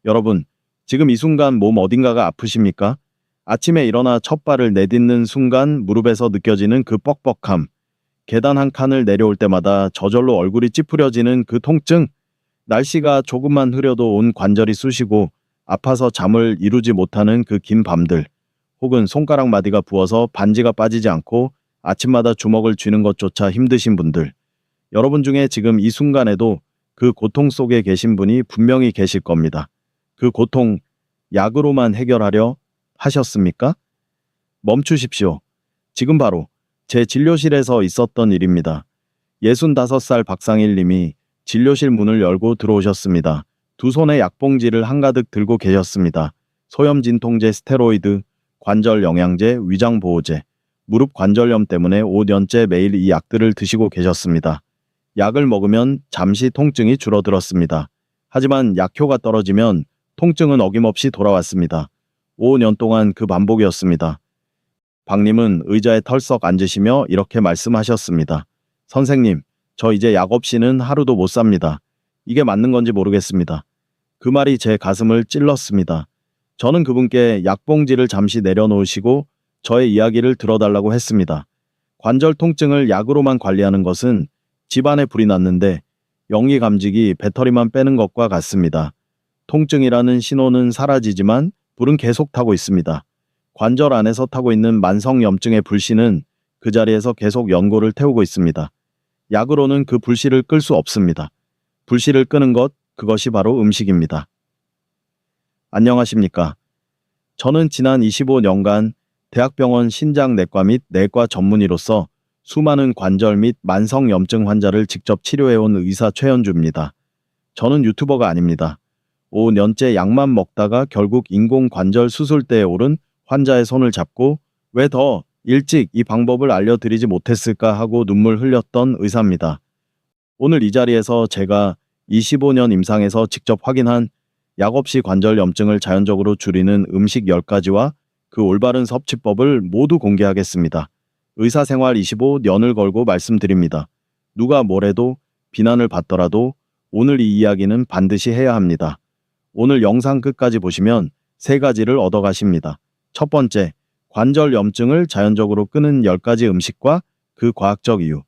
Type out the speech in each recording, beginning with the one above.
여러분, 지금 이 순간 몸 어딘가가 아프십니까? 아침에 일어나 첫 발을 내딛는 순간 무릎에서 느껴지는 그 뻑뻑함, 계단 한 칸을 내려올 때마다 저절로 얼굴이 찌푸려지는 그 통증, 날씨가 조금만 흐려도 온 관절이 쑤시고 아파서 잠을 이루지 못하는 그 긴 밤들, 혹은 손가락 마디가 부어서 반지가 빠지지 않고 아침마다 주먹을 쥐는 것조차 힘드신 분들, 여러분 중에 지금 이 순간에도 그 고통 속에 계신 분이 분명히 계실 겁니다. 그 고통, 약으로만 해결하려 하셨습니까? 멈추십시오. 지금 바로 제 진료실에서 있었던 일입니다. 65살 박상일 님이 진료실 문을 열고 들어오셨습니다. 두 손에 약봉지를 한가득 들고 계셨습니다. 소염 진통제, 스테로이드, 관절 영양제, 위장 보호제, 무릎 관절염 때문에 5년째 매일 이 약들을 드시고 계셨습니다. 약을 먹으면 잠시 통증이 줄어들었습니다. 하지만 약효가 떨어지면 통증은 어김없이 돌아왔습니다. 5년 동안 그 반복이었습니다. 박님은 의자에 털썩 앉으시며 이렇게 말씀하셨습니다. 선생님, 저 이제 약 없이는 하루도 못 삽니다. 이게 맞는 건지 모르겠습니다. 그 말이 제 가슴을 찔렀습니다. 저는 그분께 약봉지를 잠시 내려놓으시고 저의 이야기를 들어달라고 했습니다. 관절 통증을 약으로만 관리하는 것은 집안에 불이 났는데 영리 감지기 배터리만 빼는 것과 같습니다. 통증이라는 신호는 사라지지만 불은 계속 타고 있습니다. 관절 안에서 타고 있는 만성염증의 불씨는 그 자리에서 계속 연고를 태우고 있습니다. 약으로는 그 불씨를 끌 수 없습니다. 불씨를 끄는 것, 그것이 바로 음식입니다. 안녕하십니까. 저는 지난 25년간 대학병원 신장내과 및 내과 전문의로서 수많은 관절 및 만성염증 환자를 직접 치료해온 의사 최현주입니다. 저는 유튜버가 아닙니다. 5년째 약만 먹다가 결국 인공관절 수술대에 오른 환자의 손을 잡고 왜 더 일찍 이 방법을 알려드리지 못했을까 하고 눈물 흘렸던 의사입니다. 오늘 이 자리에서 제가 25년 임상에서 직접 확인한 약 없이 관절염증을 자연적으로 줄이는 음식 10가지와 그 올바른 섭취법을 모두 공개하겠습니다. 의사생활 25년을 걸고 말씀드립니다. 누가 뭐래도 비난을 받더라도 오늘 이 이야기는 반드시 해야 합니다. 오늘 영상 끝까지 보시면 3가지를 얻어가십니다. 첫 번째, 관절염증을 자연적으로 끄는 10가지 음식과 그 과학적 이유.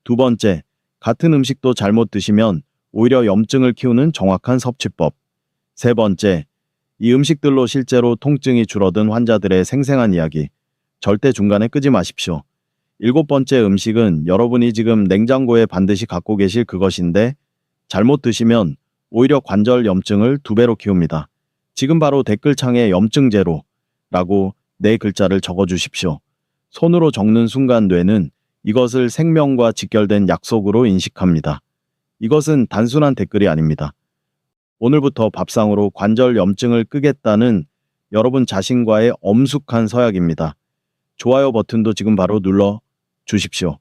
두 번째, 같은 음식도 잘못 드시면 오히려 염증을 키우는 정확한 섭취법. 세 번째, 이 음식들로 실제로 통증이 줄어든 환자들의 생생한 이야기. 절대 중간에 끄지 마십시오. 7번째 음식은 여러분이 지금 냉장고에 반드시 갖고 계실 그것인데 잘못 드시면 오히려 관절 염증을 2배로 키웁니다. 지금 바로 댓글창에 염증 제로라고 4글자를 적어주십시오. 손으로 적는 순간 뇌는 이것을 생명과 직결된 약속으로 인식합니다. 이것은 단순한 댓글이 아닙니다. 오늘부터 밥상으로 관절 염증을 끄겠다는 여러분 자신과의 엄숙한 서약입니다. 좋아요 버튼도 지금 바로 눌러 주십시오.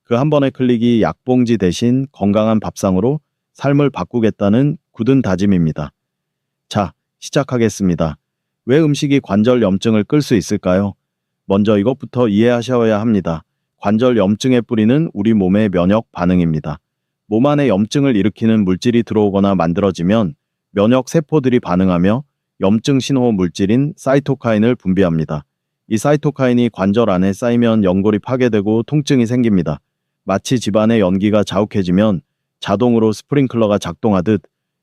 그 한 번의 클릭이 약봉지 대신 건강한 밥상으로 삶을 바꾸겠다는 굳은 다짐입니다. 자, 시작하겠습니다. 왜 음식이 관절 염증을 끌 수 있을까요? 먼저 이것부터 이해하셔야 합니다. 관절 염증의 뿌리는 우리 몸의 면역 반응입니다. 몸 안에 염증을 일으키는 물질이 들어오거나 만들어지면 면역 세포들이 반응하며 염증 신호 물질인 사이토카인을 분비합니다. 이 사이토카인이 관절 안에 쌓이면 연골이 파괴되고 통증이 생깁니다. 마치 집안의 연기가 자욱해지면 자동으로 스프링클러가 작동하듯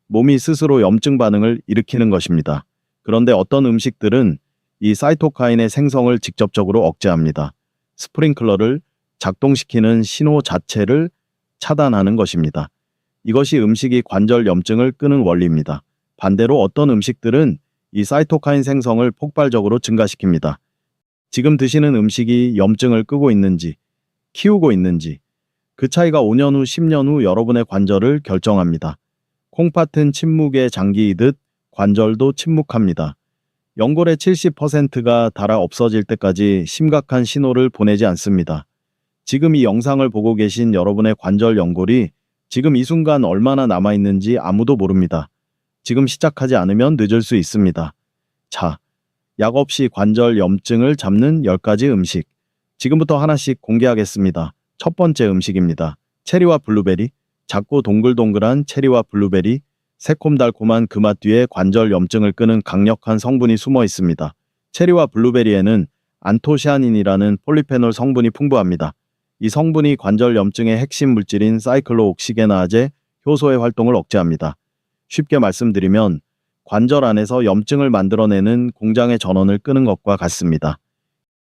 몸이 스스로 염증 반응을 일으키는 것입니다. 그런데 어떤 음식들은 이 사이토카인의 생성을 직접적으로 억제합니다. 스프링클러를 작동시키는 신호 자체를 차단하는 것입니다. 이것이 음식이 관절 염증을 끄는 원리입니다. 반대로 어떤 음식들은 이 사이토카인 생성을 폭발적으로 증가시킵니다. 지금 드시는 음식이 염증을 끄고 있는지, 키우고 있는지, 그 차이가 5년 후, 10년 후 여러분의 관절을 결정합니다. 콩팥은 침묵의 장기이듯 관절도 침묵합니다. 연골의 70%가 닳아 없어질 때까지 심각한 신호를 보내지 않습니다. 지금 이 영상을 보고 계신 여러분의 관절 연골이 지금 이 순간 얼마나 남아있는지 아무도 모릅니다. 지금 시작하지 않으면 늦을 수 있습니다. 자, 약 없이 관절 염증을 잡는 10가지 음식. 지금부터 하나씩 공개하겠습니다. 첫 번째 음식입니다. 체리와 블루베리. 작고 동글동글한 체리와 블루베리. 새콤달콤한 그 맛 뒤에 관절 염증을 끄는 강력한 성분이 숨어 있습니다. 체리와 블루베리에는 안토시아닌이라는 폴리페놀 성분이 풍부합니다. 이 성분이 관절 염증의 핵심 물질인 사이클로옥시게나아제 효소의 활동을 억제합니다. 쉽게 말씀드리면 관절 안에서 염증을 만들어내는 공장의 전원을 끄는 것과 같습니다.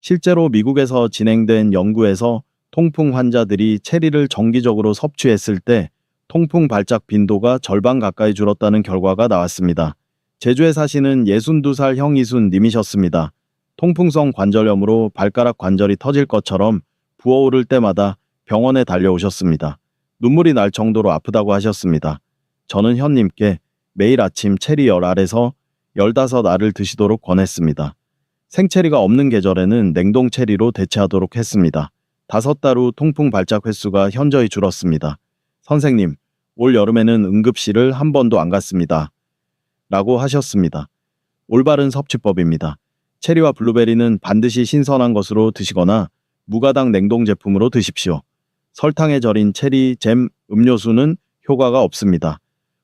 실제로 미국에서 진행된 연구에서 통풍 환자들이 체리를 정기적으로 섭취했을 때 통풍 발작 빈도가 절반 가까이 줄었다는 결과가 나왔습니다. 제주에 사시는 62살 형이순 님이셨습니다. 통풍성 관절염으로 발가락 관절이 터질 것처럼 부어오를 때마다 병원에 달려오셨습니다. 눈물이 날 정도로 아프다고 하셨습니다. 저는 현님께 매일 아침 체리 10알에서 15알을 드시도록 권했습니다. 생체리가 없는 계절에는 냉동 체리로 대체하도록 했습니다. 5달 후 통풍 발작 횟수가 현저히 줄었습니다. 선생님, 올 여름에는 응급실을 한 번도 안 갔습니다. 라고 하셨습니다. 올바른 섭취법입니다. 체리와 블루베리는 반드시 신선한 것으로 드시거나 무가당 냉동 제품으로 드십시오. 설탕에 절인 체리 잼 음료수는 효과가 없습니다.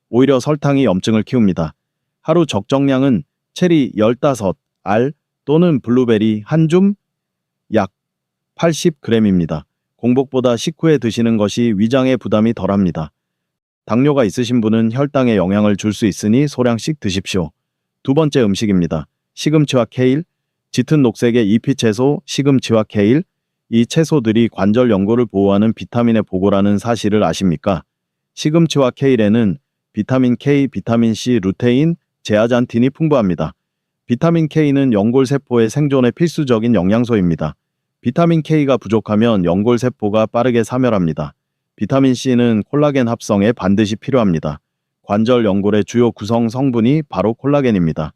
오히려 설탕이 염증을 키웁니다. 하루 적정량은 체리 15알 또는 블루베리 한 줌 약 80g입니다. 공복보다 식후에 드시는 것이 위장에 부담이 덜합니다. 당뇨가 있으신 분은 혈당에 영향을 줄 수 있으니 소량씩 드십시오. 두 번째 음식입니다. 시금치와 케일, 짙은 녹색의 잎이 채소, 시금치와 케일, 이 채소들이 관절 연골을 보호하는 비타민의 보고라는 사실을 아십니까? 시금치와 케일에는 비타민 K, 비타민 C, 루테인, 제아잔틴이 풍부합니다. 비타민 K는 연골세포의 생존에 필수적인 영양소입니다. 비타민 K가 부족하면 연골세포가 빠르게 사멸합니다. 비타민 C는 콜라겐 합성에 반드시 필요합니다. 관절 연골의 주요 구성 성분이 바로 콜라겐입니다.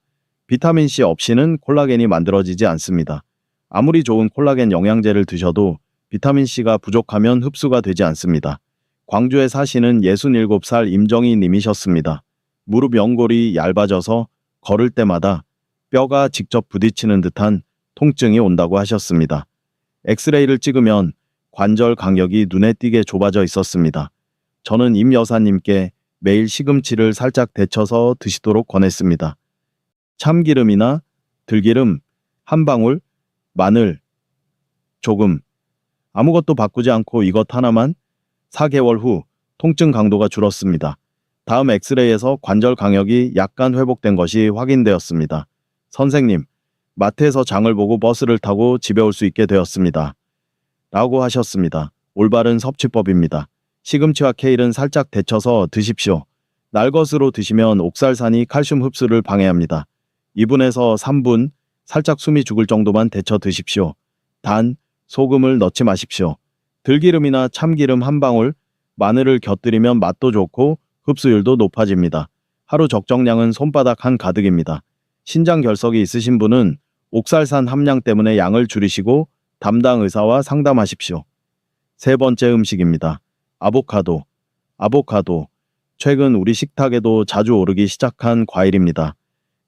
비타민 C 없이는 콜라겐이 만들어지지 않습니다. 아무리 좋은 콜라겐 영양제를 드셔도 비타민 C가 부족하면 흡수가 되지 않습니다. 광주에 사시는 67살 임정희 님이셨습니다. 무릎 연골이 얇아져서 걸을 때마다 뼈가 직접 부딪히는 듯한 통증이 온다고 하셨습니다. 엑스레이를 찍으면 관절 간격이 눈에 띄게 좁아져 있었습니다. 저는 임 여사님께 매일 시금치를 살짝 데쳐서 드시도록 권했습니다. 참기름이나 들기름 한 방울, 마늘 조금, 아무것도 바꾸지 않고 이것 하나만 4개월 후 통증 강도가 줄었습니다. 다음 엑스레이에서 관절 강역이 약간 회복된 것이 확인되었습니다. 선생님, 마트에서 장을 보고 버스를 타고 집에 올 수 있게 되었습니다. 라고 하셨습니다. 올바른 섭취법입니다. 시금치와 케일은 살짝 데쳐서 드십시오. 날것으로 드시면 옥살산이 칼슘 흡수를 방해합니다. 2분에서 3분 살짝 숨이 죽을 정도만 데쳐 드십시오. 단, 소금을 넣지 마십시오. 들기름이나 참기름 한 방울, 마늘을 곁들이면 맛도 좋고 흡수율도 높아집니다. 하루 적정량은 손바닥 한 가득입니다. 신장 결석이 있으신 분은 옥살산 함량 때문에 양을 줄이시고 담당 의사와 상담하십시오. 세 번째 음식입니다. 아보카도. 아보카도. 최근 우리 식탁에도 자주 오르기 시작한 과일입니다.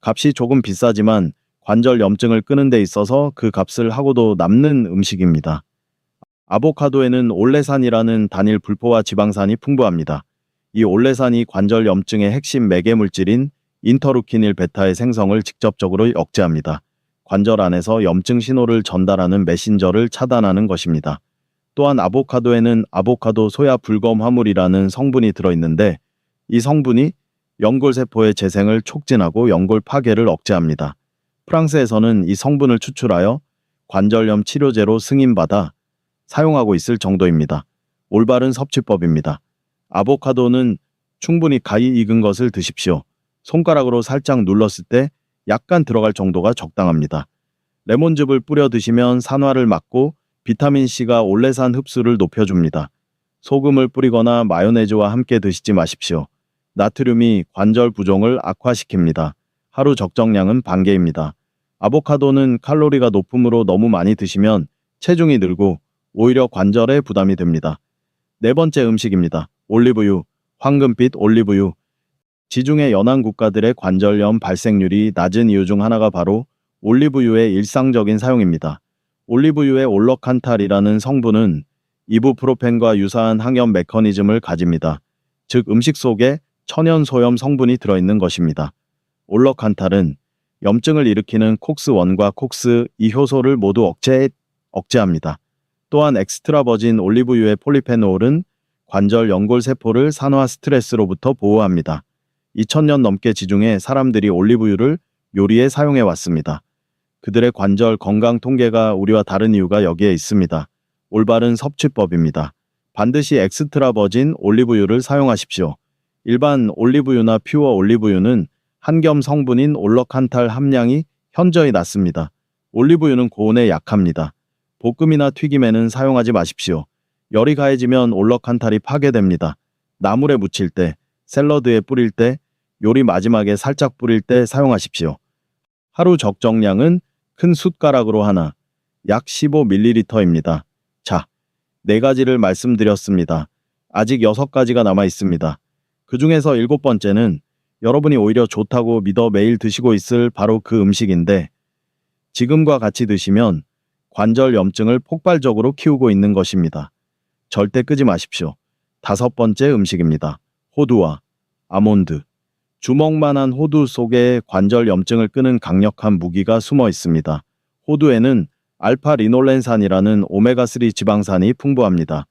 값이 조금 비싸지만 관절 염증을 끄는 데 있어서 그 값을 하고도 남는 음식입니다. 아보카도에는 올레산이라는 단일 불포화 지방산이 풍부합니다. 이 올레산이 관절 염증의 핵심 매개 물질인 인터루킨 1 베타의 생성을 직접적으로 억제합니다. 관절 안에서 염증 신호를 전달하는 메신저를 차단하는 것입니다. 또한 아보카도에는 아보카도 소야 불검 화물이라는 성분이 들어있는데 이 성분이 연골세포의 재생을 촉진하고 연골 파괴를 억제합니다. 프랑스에서는 이 성분을 추출하여 관절염 치료제로 승인받아 사용하고 있을 정도입니다. 올바른 섭취법입니다. 아보카도는 충분히 가히 익은 것을 드십시오. 손가락으로 살짝 눌렀을 때 약간 들어갈 정도가 적당합니다. 레몬즙을 뿌려 드시면 산화를 막고 비타민C가 올레산 흡수를 높여줍니다. 소금을 뿌리거나 마요네즈와 함께 드시지 마십시오. 나트륨이 관절 부종을 악화시킵니다. 하루 적정량은 반 개입니다. 아보카도는 칼로리가 높으므로 너무 많이 드시면 체중이 늘고 오히려 관절에 부담이 됩니다. 네 번째 음식입니다. 올리브유, 황금빛 올리브유. 지중해 연안 국가들의 관절염 발생률이 낮은 이유 중 하나가 바로 올리브유의 일상적인 사용입니다. 올리브유의 올러칸탈이라는 성분은 이부프로펜과 유사한 항염 메커니즘을 가집니다. 즉 음식 속에 천연 소염 성분이 들어있는 것입니다. 올러칸탈은 염증을 일으키는 콕스1과 콕스2 효소를 모두 억제합니다. 또한 엑스트라 버진 올리브유의 폴리페놀은 관절 연골 세포를 산화 스트레스로부터 보호합니다. 2000년 넘게 지중해 사람들이 올리브유를 요리에 사용해 왔습니다. 그들의 관절 건강 통계가 우리와 다른 이유가 여기에 있습니다. 올바른 섭취법입니다. 반드시 엑스트라 버진 올리브유를 사용하십시오. 일반 올리브유나 퓨어 올리브유는 한겸 성분인 올러칸탈 함량이 현저히 낮습니다. 올리브유는 고온에 약합니다. 볶음이나 튀김에는 사용하지 마십시오. 열이 가해지면 올러칸탈이 파괴됩니다. 나물에 무칠 때, 샐러드에 뿌릴 때, 요리 마지막에 살짝 뿌릴 때 사용하십시오. 하루 적정량은 큰 숟가락으로 하나, 약 15ml입니다. 자, 4가지를 말씀드렸습니다. 아직 6가지가 남아 있습니다. 그 중에서 7번째는 여러분이 오히려 좋다고 믿어 매일 드시고 있을 바로 그 음식인데 지금과 같이 드시면 관절 염증을 폭발적으로 키우고 있는 것입니다. 절대 끄지 마십시오. 5번째 음식입니다. 호두와 아몬드. 주먹만한 호두 속에 관절 염증을 끄는 강력한 무기가 숨어 있습니다. 호두에는 알파-리놀렌산이라는 오메가3 지방산이 풍부합니다.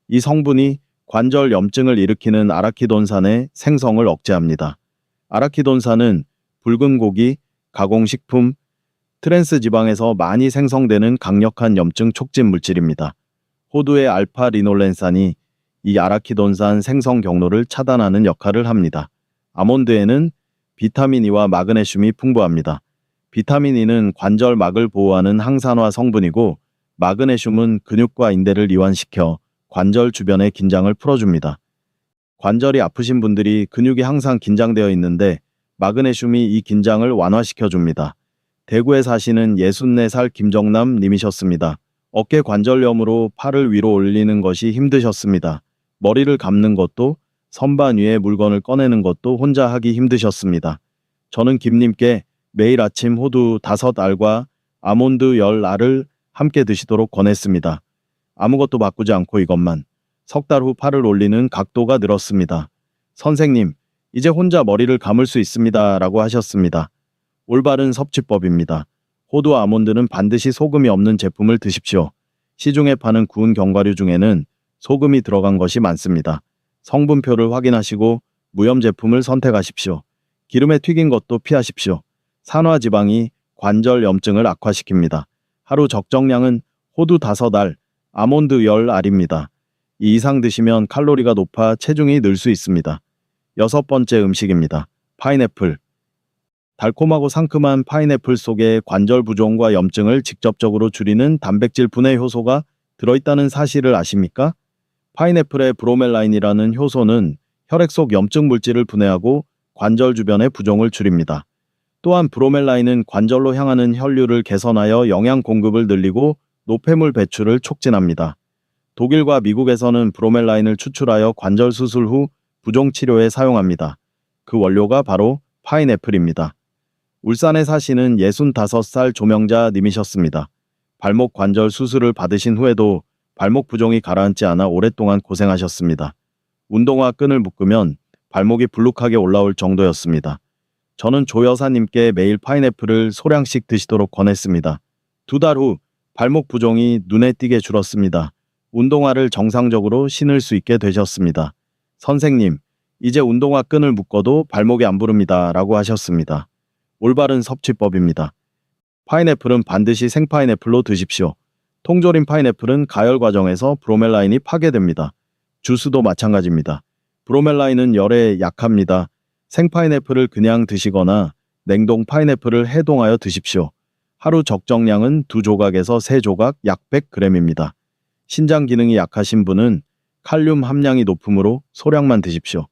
이 성분이 관절 염증을 일으키는 아라키돈산의 생성을 억제합니다. 아라키돈산은 붉은 고기, 가공식품, 트랜스 지방에서 많이 생성되는 강력한 염증 촉진 물질입니다. 호두의 알파-리놀렌산이 이 아라키돈산 생성 경로를 차단하는 역할을 합니다. 아몬드에는 비타민 E와 마그네슘이 풍부합니다. 비타민 E는 관절막을 보호하는 항산화 성분이고 마그네슘은 근육과 인대를 이완시켜 관절 주변의 긴장을 풀어줍니다. 관절이 아프신 분들이 근육이 항상 긴장되어 있는데 마그네슘이 이 긴장을 완화시켜줍니다. 대구에 사시는 64살 김정남 님이셨습니다. 어깨 관절염으로 팔을 위로 올리는 것이 힘드셨습니다. 머리를 감는 것도 선반 위에 물건을 꺼내는 것도 혼자 하기 힘드셨습니다. 저는 김님께 매일 아침 호두 5알과 아몬드 10알을 함께 드시도록 권했습니다. 아무것도 바꾸지 않고 이것만. 3달 후 팔을 올리는 각도가 늘었습니다. 선생님, 이제 혼자 머리를 감을 수 있습니다. 라고 하셨습니다. 올바른 섭취법입니다. 호두와 아몬드는 반드시 소금이 없는 제품을 드십시오. 시중에 파는 구운 견과류 중에는 소금이 들어간 것이 많습니다. 성분표를 확인하시고 무염 제품을 선택하십시오. 기름에 튀긴 것도 피하십시오. 산화지방이 관절 염증을 악화시킵니다. 하루 적정량은 호두 5알, 아몬드 10알입니다. 이 이상 드시면 칼로리가 높아 체중이 늘 수 있습니다. 6번째 음식입니다. 파인애플. 달콤하고 상큼한 파인애플 속에 관절 부종과 염증을 직접적으로 줄이는 단백질 분해 효소가 들어있다는 사실을 아십니까? 파인애플의 브로멜라인이라는 효소는 혈액 속 염증 물질을 분해하고 관절 주변의 부종을 줄입니다. 또한 브로멜라인은 관절로 향하는 혈류를 개선하여 영양 공급을 늘리고 노폐물 배출을 촉진합니다. 독일과 미국에서는 브로멜라인을 추출하여 관절 수술 후 부종 치료에 사용합니다. 그 원료가 바로 파인애플입니다. 울산에 사시는 65살 조명자 님이셨습니다. 발목 관절 수술을 받으신 후에도 발목 부종이 가라앉지 않아 오랫동안 고생하셨습니다. 운동화 끈을 묶으면 발목이 불룩하게 올라올 정도였습니다. 저는 조 여사님께 매일 파인애플을 소량씩 드시도록 권했습니다. 2달 후 발목 부종이 눈에 띄게 줄었습니다. 운동화를 정상적으로 신을 수 있게 되셨습니다. 선생님, 이제 운동화 끈을 묶어도 발목이 안 부릅니다. 라고 하셨습니다. 올바른 섭취법입니다. 파인애플은 반드시 생파인애플로 드십시오. 통조림 파인애플은 가열 과정에서 브로멜라인이 파괴됩니다. 주스도 마찬가지입니다. 브로멜라인은 열에 약합니다. 생파인애플을 그냥 드시거나 냉동 파인애플을 해동하여 드십시오. 하루 적정량은 2조각에서 3조각 약 100g입니다. 신장 기능이 약하신 분은 칼륨 함량이 높으므로 소량만 드십시오.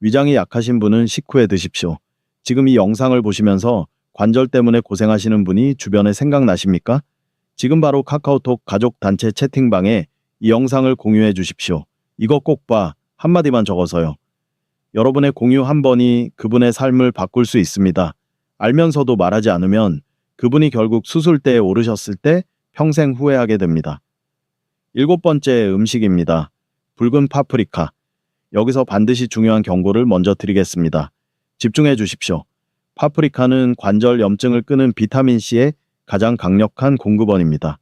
위장이 약하신 분은 식후에 드십시오. 지금 이 영상을 보시면서 관절 때문에 고생하시는 분이 주변에 생각나십니까? 지금 바로 카카오톡 가족 단체 채팅방에 이 영상을 공유해 주십시오. 이거 꼭 봐. 한마디만 적어서요. 여러분의 공유 한 번이 그분의 삶을 바꿀 수 있습니다. 알면서도 말하지 않으면 그분이 결국 수술대에 오르셨을 때 평생 후회하게 됩니다. 7번째 음식입니다. 붉은 파프리카. 여기서 반드시 중요한 경고를 먼저 드리겠습니다. 집중해 주십시오. 파프리카는 관절 염증을 끄는 비타민C의 가장 강력한 공급원입니다.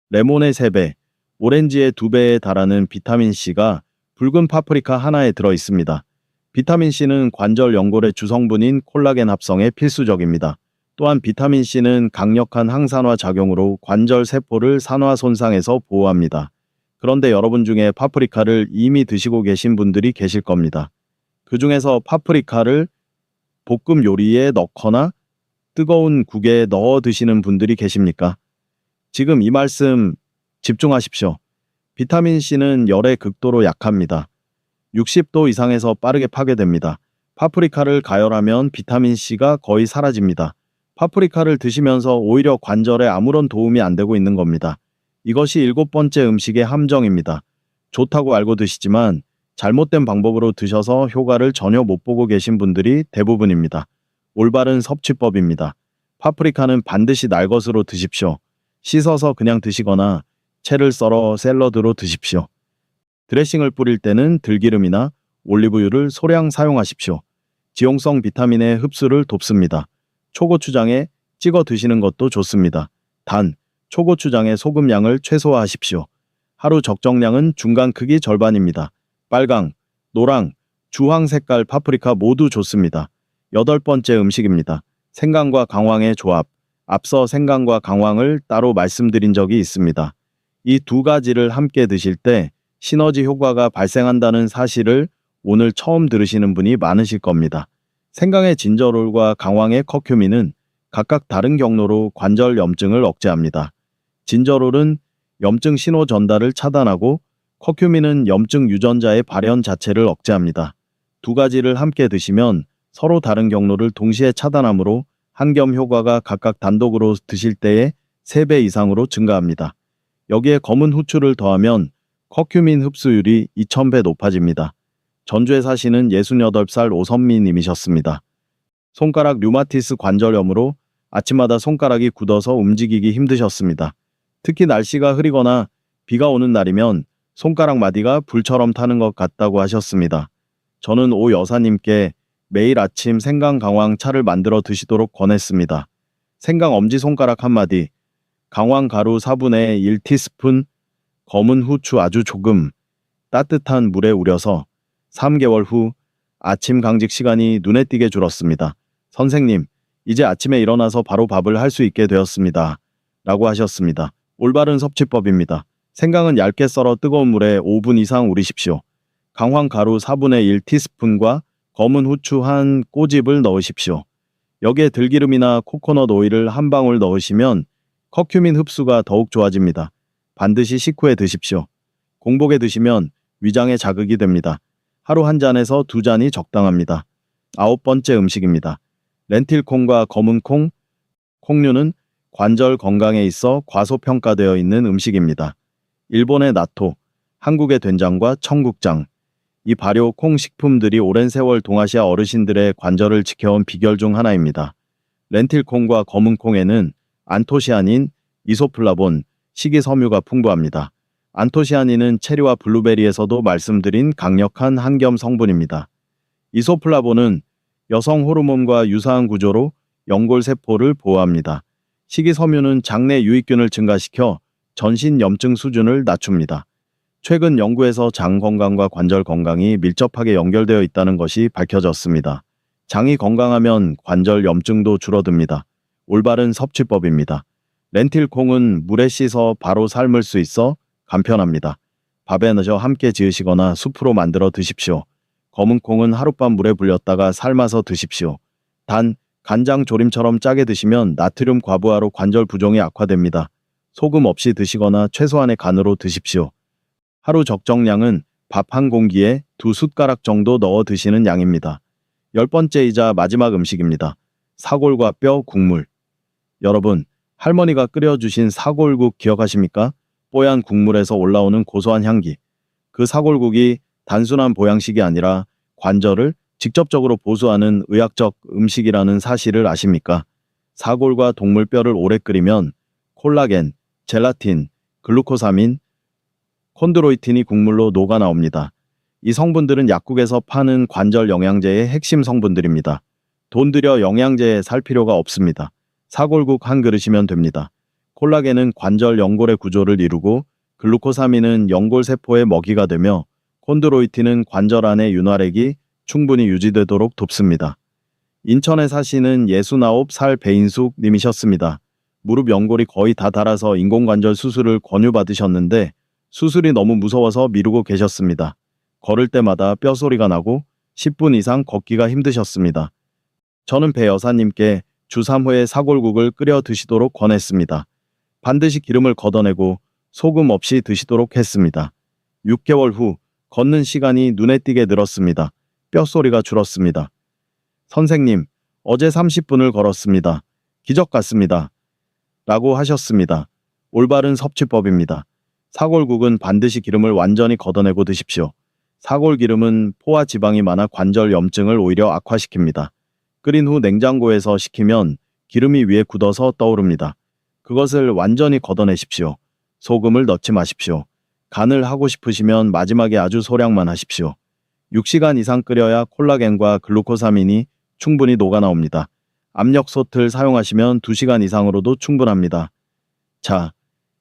레몬의 3배, 오렌지의 2배에 달하는 비타민C가 붉은 파프리카 하나에 들어 있습니다. 비타민C는 관절 연골의 주성분인 콜라겐 합성에 필수적입니다. 또한 비타민C는 강력한 항산화 작용으로 관절 세포를 산화 손상에서 보호합니다. 그런데 여러분 중에 파프리카를 이미 드시고 계신 분들이 계실 겁니다. 그 중에서 파프리카를 볶음 요리에 넣거나 뜨거운 국에 넣어 드시는 분들이 계십니까? 지금 이 말씀 집중하십시오. 비타민C는 열에 극도로 약합니다. 60도 이상에서 빠르게 파괴됩니다. 파프리카를 가열하면 비타민C가 거의 사라집니다. 파프리카를 드시면서 오히려 관절에 아무런 도움이 안 되고 있는 겁니다. 이것이 7번째 음식의 함정입니다. 좋다고 알고 드시지만 잘못된 방법으로 드셔서 효과를 전혀 못 보고 계신 분들이 대부분입니다. 올바른 섭취법입니다. 파프리카는 반드시 날 것으로 드십시오. 씻어서 그냥 드시거나 채를 썰어 샐러드로 드십시오. 드레싱을 뿌릴 때는 들기름이나 올리브유를 소량 사용하십시오. 지용성 비타민의 흡수를 돕습니다. 초고추장에 찍어 드시는 것도 좋습니다. 단, 초고추장의 소금 양을 최소화하십시오. 하루 적정량은 중간 크기 절반입니다. 빨강, 노랑, 주황 색깔 파프리카 모두 좋습니다. 8번째 음식입니다. 생강과 강황의 조합. 앞서 생강과 강황을 따로 말씀드린 적이 있습니다. 이 두 가지를 함께 드실 때 시너지 효과가 발생한다는 사실을 오늘 처음 들으시는 분이 많으실 겁니다. 생강의 진저롤과 강황의 커큐민은 각각 다른 경로로 관절 염증을 억제합니다. 진저롤은 염증 신호 전달을 차단하고 커큐민은 염증 유전자의 발현 자체를 억제합니다. 두 가지를 함께 드시면 서로 다른 경로를 동시에 차단하므로 한겸 효과가 각각 단독으로 드실 때의 3배 이상으로 증가합니다. 여기에 검은 후추를 더하면 커큐민 흡수율이 2000배 높아집니다. 전주에 사시는 68살 오선미님이셨습니다. 손가락 류마티스 관절염으로 아침마다 손가락이 굳어서 움직이기 힘드셨습니다. 특히 날씨가 흐리거나 비가 오는 날이면 손가락 마디가 불처럼 타는 것 같다고 하셨습니다. 저는 오 여사님께 매일 아침 생강 강황 차를 만들어 드시도록 권했습니다. 생강 엄지손가락 한 마디, 강황 가루 4분의 1티스푼, 검은 후추 아주 조금, 따뜻한 물에 우려서 3개월 후 아침 강직 시간이 눈에 띄게 줄었습니다. 선생님, 이제 아침에 일어나서 바로 밥을 할 수 있게 되었습니다. 라고 하셨습니다. 올바른 섭취법입니다. 생강은 얇게 썰어 뜨거운 물에 5분 이상 우리십시오. 강황 가루 4분의 1티스푼과 검은 후추 한 꼬집을 넣으십시오. 여기에 들기름이나 코코넛 오일을 한 방울 넣으시면 커큐민 흡수가 더욱 좋아집니다. 반드시 식후에 드십시오. 공복에 드시면 위장에 자극이 됩니다. 하루 한 잔에서 2잔이 적당합니다. 9번째 음식입니다. 렌틸콩과 검은콩, 콩류는 관절 건강에 있어 과소평가되어 있는 음식입니다. 일본의 나토, 한국의 된장과 청국장, 이 발효 콩 식품들이 오랜 세월 동아시아 어르신들의 관절을 지켜온 비결 중 하나입니다. 렌틸콩과 검은콩에는 안토시아닌, 이소플라본, 식이섬유가 풍부합니다. 안토시아닌은 체리와 블루베리에서도 말씀드린 강력한 한겸 성분입니다. 이소플라본은 여성 호르몬과 유사한 구조로 연골 세포를 보호합니다. 식이섬유는 장내 유익균을 증가시켜 전신 염증 수준을 낮춥니다. 최근 연구에서 장 건강과 관절 건강이 밀접하게 연결되어 있다는 것이 밝혀졌습니다. 장이 건강하면 관절 염증도 줄어듭니다. 올바른 섭취법입니다. 렌틸콩은 물에 씻어 바로 삶을 수 있어 간편합니다. 밥에 넣어 함께 지으시거나 수프로 만들어 드십시오. 검은콩은 하룻밤 물에 불렸다가 삶아서 드십시오. 단, 간장 조림처럼 짜게 드시면 나트륨 과부하로 관절 부종이 악화됩니다. 소금 없이 드시거나 최소한의 간으로 드십시오. 하루 적정량은 밥 한 공기에 2숟가락 정도 넣어 드시는 양입니다. 10번째이자 마지막 음식입니다. 사골과 뼈 국물. 여러분, 할머니가 끓여주신 사골국 기억하십니까? 뽀얀 국물에서 올라오는 고소한 향기. 그 사골국이 단순한 보양식이 아니라 관절을 직접적으로 보수하는 의학적 음식이라는 사실을 아십니까? 사골과 동물뼈를 오래 끓이면 콜라겐, 젤라틴, 글루코사민, 콘드로이틴이 국물로 녹아 나옵니다. 이 성분들은 약국에서 파는 관절 영양제의 핵심 성분들입니다. 돈 들여 영양제에 살 필요가 없습니다. 사골국 한 그릇이면 됩니다. 콜라겐은 관절 연골의 구조를 이루고 글루코사민은 연골세포의 먹이가 되며 콘드로이틴은 관절 안의 윤활액이 충분히 유지되도록 돕습니다. 인천에 사시는 69살 배인숙 님이셨습니다. 무릎 연골이 거의 다 닳아서 인공관절 수술을 권유받으셨는데 수술이 너무 무서워서 미루고 계셨습니다. 걸을 때마다 뼈소리가 나고 10분 이상 걷기가 힘드셨습니다. 저는 배 여사님께 주 3회에 사골국을 끓여 드시도록 권했습니다. 반드시 기름을 걷어내고 소금 없이 드시도록 했습니다. 6개월 후 걷는 시간이 눈에 띄게 늘었습니다. 뼈소리가 줄었습니다. 선생님, 어제 30분을 걸었습니다. 기적 같습니다. 라고 하셨습니다. 올바른 섭취법입니다. 사골국은 반드시 기름을 완전히 걷어내고 드십시오. 사골기름은 포화 지방이 많아 관절 염증을 오히려 악화시킵니다. 끓인 후 냉장고에서 식히면 기름이 위에 굳어서 떠오릅니다. 그것을 완전히 걷어내십시오. 소금을 넣지 마십시오. 간을 하고 싶으시면 마지막에 아주 소량만 하십시오. 6시간 이상 끓여야 콜라겐과 글루코사민이 충분히 녹아나옵니다. 압력솥을 사용하시면 2시간 이상으로도 충분합니다. 자,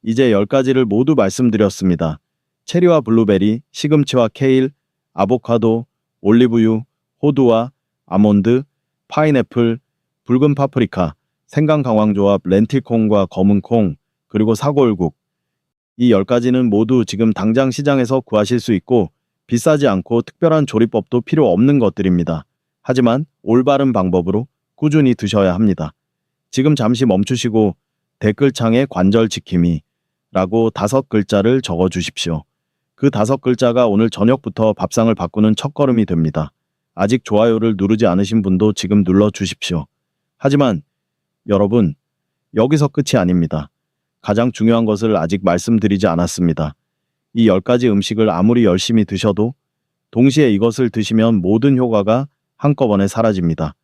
이제 10가지를 모두 말씀드렸습니다. 체리와 블루베리, 시금치와 케일, 아보카도, 올리브유, 호두와 아몬드, 파인애플, 붉은 파프리카, 생강 강황조합, 렌틸콩과 검은콩, 그리고 사골국. 이 10가지는 모두 지금 당장 시장에서 구하실 수 있고 비싸지 않고 특별한 조리법도 필요 없는 것들입니다. 하지만 올바른 방법으로 꾸준히 드셔야 합니다. 지금 잠시 멈추시고 댓글창에 관절 지킴이 라고 5글자를 적어 주십시오. 그 5글자가 오늘 저녁부터 밥상을 바꾸는 첫걸음이 됩니다. 아직 좋아요를 누르지 않으신 분도 지금 눌러 주십시오. 하지만 여러분, 여기서 끝이 아닙니다. 가장 중요한 것을 아직 말씀드리지 않았습니다. 이 10가지 음식을 아무리 열심히 드셔도 동시에 이것을 드시면 모든 효과가 한꺼번에 사라집니다.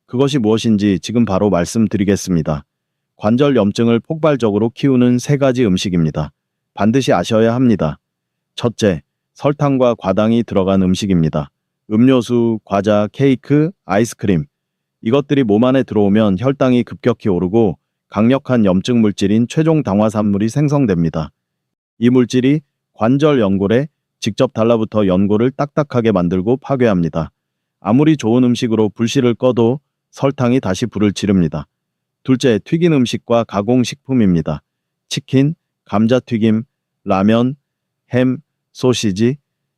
그것이 무엇인지 지금 바로 말씀드리겠습니다. 관절 염증을 폭발적으로 키우는 3가지 음식입니다. 반드시 아셔야 합니다. 첫째, 설탕과 과당이 들어간 음식입니다. 음료수, 과자, 케이크, 아이스크림. 이것들이 몸 안에 들어오면 혈당이 급격히 오르고 강력한 염증 물질인 최종 당화산물이 생성됩니다. 이 물질이 관절 연골에 직접 달라붙어 연골을 딱딱하게 만들고 파괴합니다. 아무리 좋은 음식으로 불씨를 꺼도 설탕이 다시 불을 지릅니다. 둘째, 튀긴 음식과 가공식품입니다. 치킨, 감자튀김, 라면, 햄, 소시지,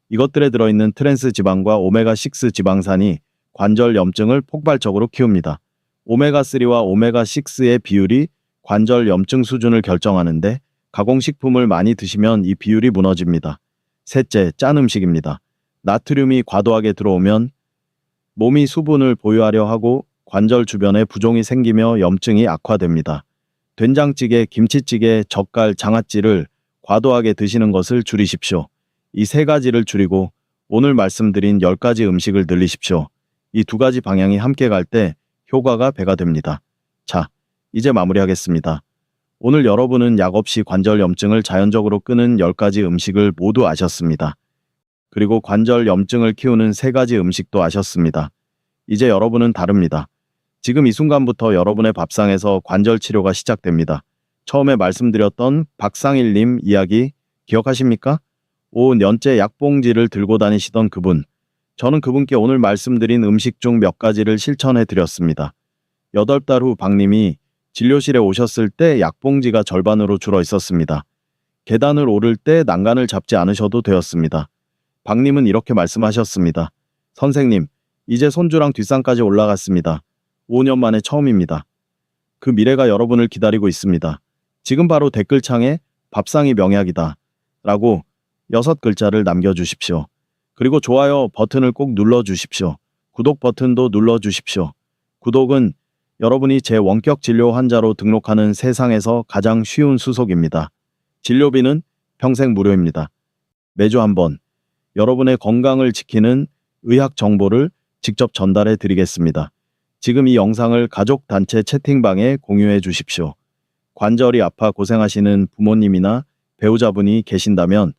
이것들에 들어있는 트랜스 지방과 오메가6 지방산이 관절 염증을 폭발적으로 키웁니다. 오메가3와 오메가6의 비율이 관절 염증 수준을 결정하는데 가공식품을 많이 드시면 이 비율이 무너집니다. 셋째, 짠 음식입니다. 나트륨이 과도하게 들어오면 몸이 수분을 보유하려 하고 관절 주변에 부종이 생기며 염증이 악화됩니다. 된장찌개, 김치찌개, 젓갈, 장아찌를 과도하게 드시는 것을 줄이십시오. 이 3가지를 줄이고 오늘 말씀드린 10가지 음식을 늘리십시오. 이 2가지 방향이 함께 갈 때 효과가 배가 됩니다. 자, 이제 마무리하겠습니다. 오늘 여러분은 약 없이 관절 염증을 자연적으로 끄는 10가지 음식을 모두 아셨습니다. 그리고 관절 염증을 키우는 3가지 음식도 아셨습니다. 이제 여러분은 다릅니다. 지금 이 순간부터 여러분의 밥상에서 관절 치료가 시작됩니다. 처음에 말씀드렸던 박상일님 이야기 기억하십니까? 5년째 약봉지를 들고 다니시던 그분. 저는 그분께 오늘 말씀드린 음식 중 몇 가지를 실천해 드렸습니다. 8달 후 박님이 진료실에 오셨을 때 약봉지가 절반으로 줄어 있었습니다. 계단을 오를 때 난간을 잡지 않으셔도 되었습니다. 박님은 이렇게 말씀하셨습니다. 선생님, 이제 손주랑 뒷산까지 올라갔습니다. 5년 만에 처음입니다. 그 미래가 여러분을 기다리고 있습니다. 지금 바로 댓글창에 밥상이 명약이다 라고 6글자를 남겨주십시오. 그리고 좋아요 버튼을 꼭 눌러주십시오. 구독 버튼도 눌러주십시오. 구독은 여러분이 제 원격 진료 환자로 등록하는 세상에서 가장 쉬운 수속입니다. 진료비는 평생 무료입니다. 매주 한 번 여러분의 건강을 지키는 의학 정보를 직접 전달해 드리겠습니다. 지금 이 영상을 가족 단체 채팅방에 공유해 주십시오. 관절이 아파 고생하시는 부모님이나 배우자분이 계신다면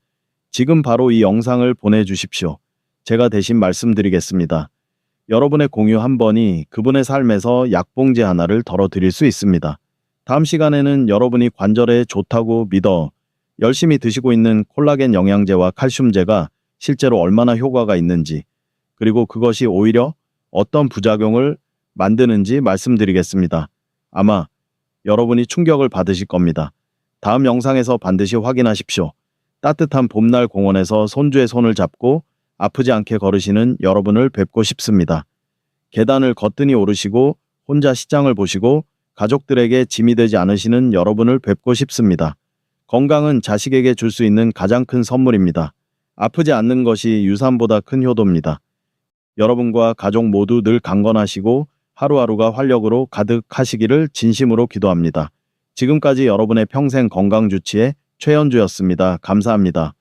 지금 바로 이 영상을 보내주십시오. 제가 대신 말씀드리겠습니다. 여러분의 공유 한 번이 그분의 삶에서 약봉지 하나를 덜어드릴 수 있습니다. 다음 시간에는 여러분이 관절에 좋다고 믿어 열심히 드시고 있는 콜라겐 영양제와 칼슘제가 실제로 얼마나 효과가 있는지, 그리고 그것이 오히려 어떤 부작용을 만드는지 말씀드리겠습니다. 아마 여러분이 충격을 받으실 겁니다. 다음 영상에서 반드시 확인하십시오. 따뜻한 봄날 공원에서 손주의 손을 잡고 아프지 않게 걸으시는 여러분을 뵙고 싶습니다. 계단을 거뜬히 오르시고 혼자 시장을 보시고 가족들에게 짐이 되지 않으시는 여러분을 뵙고 싶습니다. 건강은 자식에게 줄 수 있는 가장 큰 선물입니다. 아프지 않는 것이 유산보다 큰 효도입니다. 여러분과 가족 모두 늘 강건하시고 하루하루가 활력으로 가득하시기를 진심으로 기도합니다. 지금까지 여러분의 평생 건강 주치의 최현주였습니다. 감사합니다.